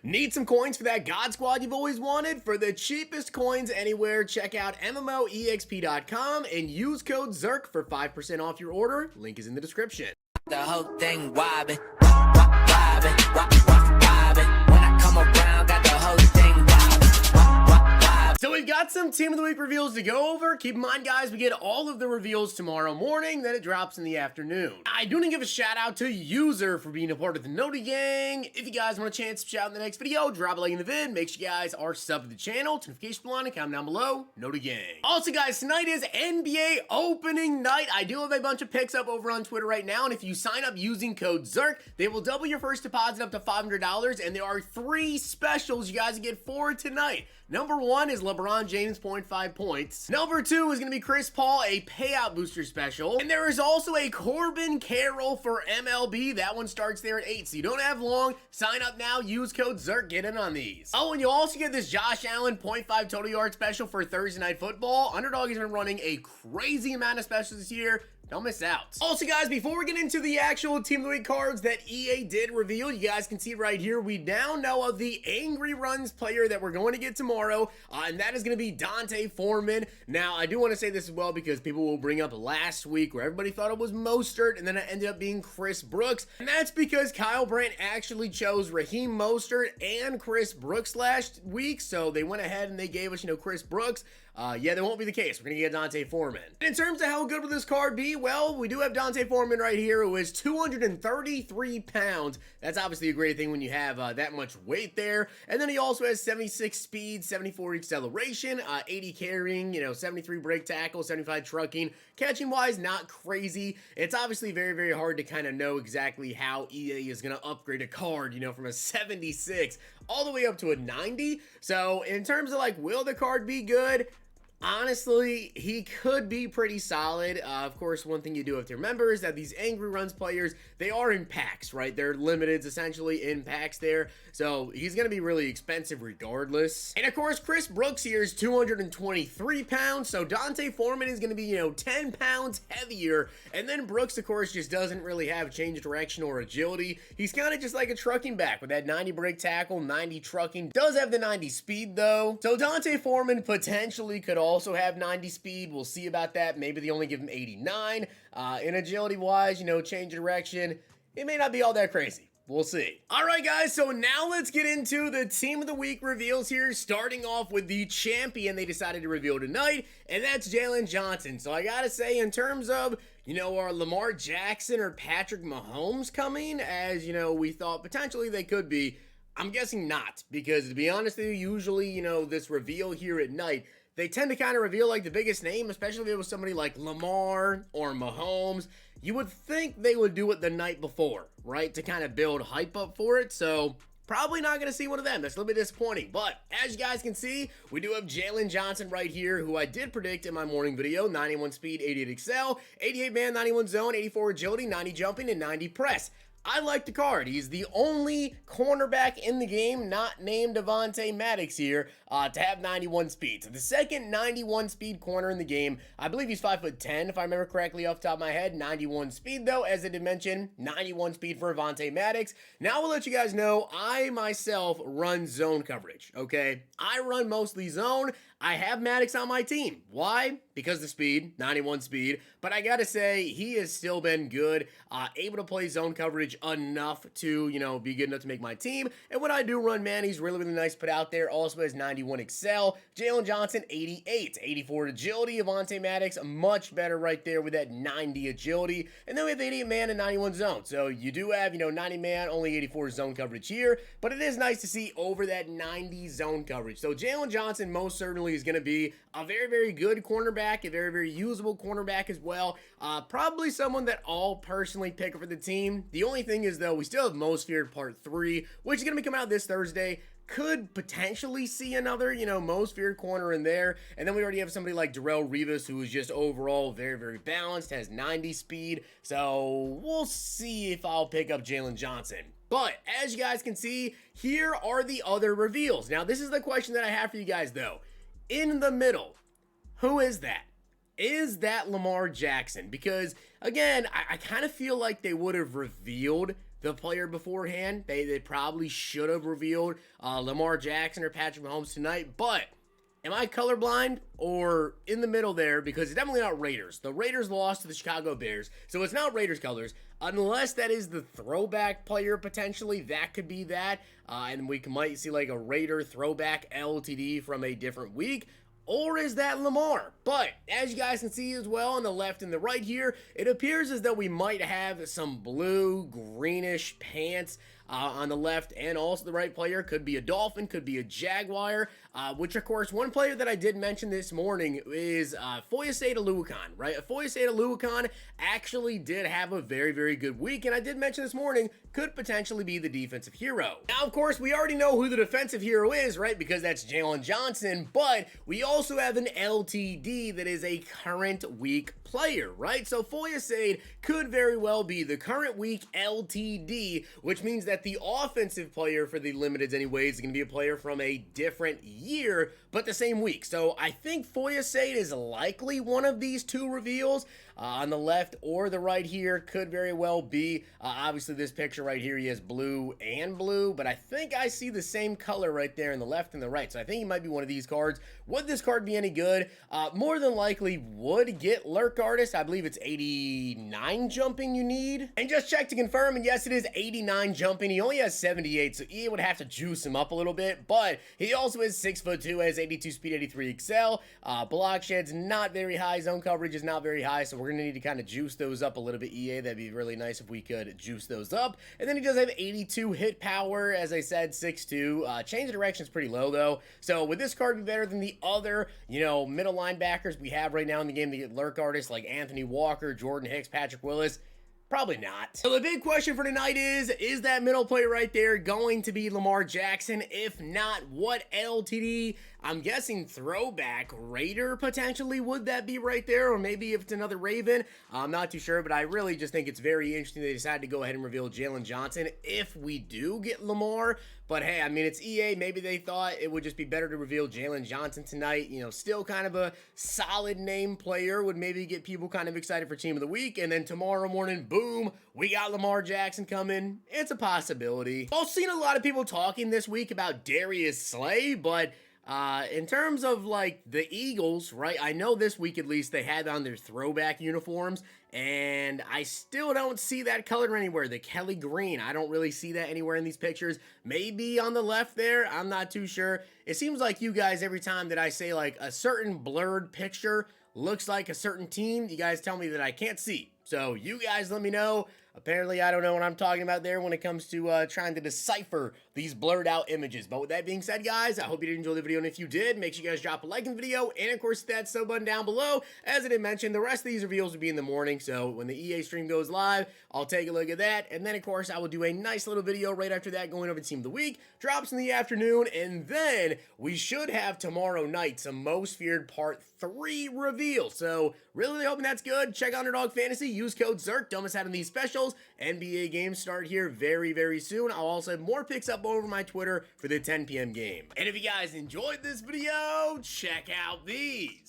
Need some coins for that God Squad you've always wanted? For the cheapest coins anywhere, check out MMOEXP.com and use code ZERK for 5% off your order. Link is in the description. The whole thing wobbin', wobbin', wobbin'. When I come around, got the whole thing wobbin', wobbin'. So we've got some Team of the Week reveals to go over. Keep in mind, guys, we get all of the reveals tomorrow morning, then it drops in the afternoon. I do want to give a shout out to User for being a part of the Totw Gang. If you guys want a chance to shout in the next video, drop a like in the vid. Make sure you guys are subbed to the channel, notification bell on, and comment down below. Totw Gang. Also, guys, tonight is NBA opening night. I do have a bunch of picks up over on Twitter right now, and if you sign up using code ZERK, they will double your first deposit up to $500, and there are 3 specials you guys get for tonight. Number 1 is LeBron James 0.5 points. Number 2 is going to be Chris Paul, a payout booster special. And there is also a Corbin Carroll for MLB. That one starts there at 8, so you don't have long. Sign up now, use code ZERK, get in on these. Oh, and you also get this Josh Allen 0.5 total yard special for Thursday Night Football. Underdog has been running a crazy amount of specials this year. Don't miss out. Also, guys, before we get into the actual Team of the Week cards that EA did reveal, you guys can see right here, we now know of the Angry Runs player that we're going to get tomorrow, and that is going to be Foreman. Now, I do want to say this as well because people will bring up last week where everybody thought it was Mostert, and then it ended up being Chris Brooks, and that's because Kyle Brandt actually chose Raheem Mostert and Chris Brooks last week, so they went ahead and they gave us, Chris Brooks. Yeah, that won't be the case. We're going to get Foreman. And in terms of how good will this card be, well, we do have Foreman right here, who is 233 pounds. That's obviously a great thing when you have that much weight there. And then he also has 76 speed, 74 acceleration, 80 carrying, 73 break tackle, 75 trucking. Catching-wise, not crazy. It's obviously very, very hard to kind of know exactly how EA is going to upgrade a card, from a 76 all the way up to a 90. So in terms of will the card be good? Honestly, he could be pretty solid. Of course, one thing you do have to remember is that these Angry Runs players, they are in packs, right? They're limited essentially in packs there. So he's going to be really expensive regardless. And of course, Chris Brooks here is 223 pounds. So Foreman is going to be, 10 pounds heavier. And then Brooks, of course, just doesn't really have change of direction or agility. He's kind of just like a trucking back with that 90 break tackle, 90 trucking. Does have the 90 speed though. So Foreman potentially could also have 90 speed. We'll see about that. Maybe they only give him 89. In agility wise, change of direction, it may not be all that crazy. We'll see. All right, guys, so now let's get into the Team of the Week reveals here, starting off with the champion they decided to reveal tonight, and that's Jaylon Johnson. So I gotta say, in terms of, are Lamar Jackson or Patrick Mahomes coming, as, we thought potentially they could be, I'm guessing not, because to be honest with you, usually, this reveal here at night, they tend to kind of reveal the biggest name, especially if it was somebody like Lamar or Mahomes. You would think they would do it the night before, right? To kind of build hype up for it. So probably not going to see one of them. That's a little bit disappointing. But as you guys can see, we do have Jaylon Johnson right here, who I did predict in my morning video. 91 speed, 88 excel, 88 man, 91 zone, 84 agility, 90 jumping, and 90 press. I like the card. He's the only cornerback in the game not named Avonte Maddox here to have 91 speed. So the second 91 speed corner in the game. I believe he's 5'10", if I remember correctly off the top of my head. 91 speed though, as I did mention, 91 speed for Avonte Maddox. Now I'll let you guys know, I myself run zone coverage, okay? I run mostly zone. I have Maddox on my team. Why? Because the speed, 91 speed. But I gotta say, he has still been good, able to play zone coverage enough to, be good enough to make my team. And when I do run man, he's really, really nice to put out there. Also has 91 excel. Jaylon Johnson, 88. 84 agility. Avonte Maddox, much better right there with that 90 agility. And then we have 88 man and 91 zone. So you do have, 90 man, only 84 zone coverage here. But it is nice to see over that 90 zone coverage. So Jaylon Johnson most certainly is going to be a very, very good cornerback, a very, very usable cornerback as well. Probably someone that I'll personally pick for the team. The only thing is, though, we still have Most Feared Part 3, which is going to be coming out this Thursday. Could potentially see another, most feared corner in there. And then we already have somebody like Darrelle Revis, who is just overall very, very balanced, has 90 speed. So we'll see if I'll pick up Jaylon Johnson. But as you guys can see, here are the other reveals. Now, this is the question that I have for you guys, though. In the middle, who is that? Is that Lamar Jackson? Because, again, I kind of feel like they would have revealed the player beforehand. They probably should have revealed Lamar Jackson or Patrick Mahomes tonight, but am I colorblind or in the middle there? Because it's definitely not Raiders. The Raiders lost to the Chicago Bears, so it's not Raiders colors. Unless that is the throwback player, potentially, that could be that. And we might see like a Raider throwback LTD from a different week. Or is that Lamar? But as you guys can see as well on the left and the right here, it appears as though we might have some blue, greenish pants on the left and also the right player. Could be a Dolphin, could be a Jaguar, which of course one player that I did mention this morning is Foyesade Oluokun, right? Foyesade Oluokun actually did have a very, very good week, and I did mention this morning could potentially be the defensive hero. Now, of course, we already know who the defensive hero is, right? Because that's Jaylon Johnson, but we also have an LTD that is a current week player, right? So Foyesade could very well be the current week LTD, which means that the offensive player for the limiteds anyways is going to be a player from a different year, but the same week. So I think Foyesade is likely one of these two reveals. On the left or the right here could very well be, obviously this picture right here, he has blue and blue, but I think I see the same color right there in the left and the right, so I think he might be one of these cards. Would this card be any good? More than likely would get Lurk Artist. I believe it's 89 jumping you need. And just check to confirm, and yes, it is 89 jumping. He only has 78, so EA would have to juice him up a little bit, but he also is 6'2", has 82 speed, 83 excel. Block shed's not very high, zone coverage is not very high, so we're going to need to kind of juice those up a little bit, EA. That'd be really nice if we could juice those up. And then he does have 82 hit power, as I said, 6'2". Change of direction is pretty low, though. So would this card be better than the other, you know, middle linebackers we have right now in the game to get Lurk Artists like Anthony Walker, Jordan Hicks, Patrick Willis? Probably not. So the big question for tonight is that middle player right there going to be Lamar Jackson? If not, what LTD? I'm guessing throwback Raider potentially. Would that be right there? Or maybe if it's another Raven. I'm not too sure, but I really just think it's very interesting they decided to go ahead and reveal Jaylon Johnson if we do get Lamar. But hey, I mean, it's EA. Maybe they thought it would just be better to reveal Jaylon Johnson tonight. You know, still kind of a solid name player. Would maybe get people kind of excited for Team of the Week. And then tomorrow morning, boom, we got Lamar Jackson coming. It's a possibility. I've seen a lot of people talking this week about Darius Slay, but in terms of like the Eagles, right? I know this week at least they had on their throwback uniforms, and I still don't see that color anywhere. The Kelly green, I don't really see that anywhere in these pictures. Maybe on the left there, I'm not too sure. It seems like you guys, every time that I say like a certain blurred picture looks like a certain team, you guys tell me that I can't see. So you guys let me know. Apparently, I don't know what I'm talking about there when it comes to trying to decipher these blurred out images. But with that being said, guys, I hope you did enjoy the video. And if you did, make sure you guys drop a like in the video. And of course, hit that sub button down below. As I did mention, the rest of these reveals will be in the morning. So when the EA stream goes live, I'll take a look at that. And then, of course, I will do a nice little video right after that going over Team of the Week. Drops in the afternoon. And then we should have tomorrow night some Most Feared Part 3 reveal. So really hoping that's good. Check out Underdog Fantasy. Use code ZERK. Don't miss out on these specials. NBA games start here very, very soon. I'll also have more picks up over my Twitter for the 10 p.m. game. And if you guys enjoyed this video, check out these.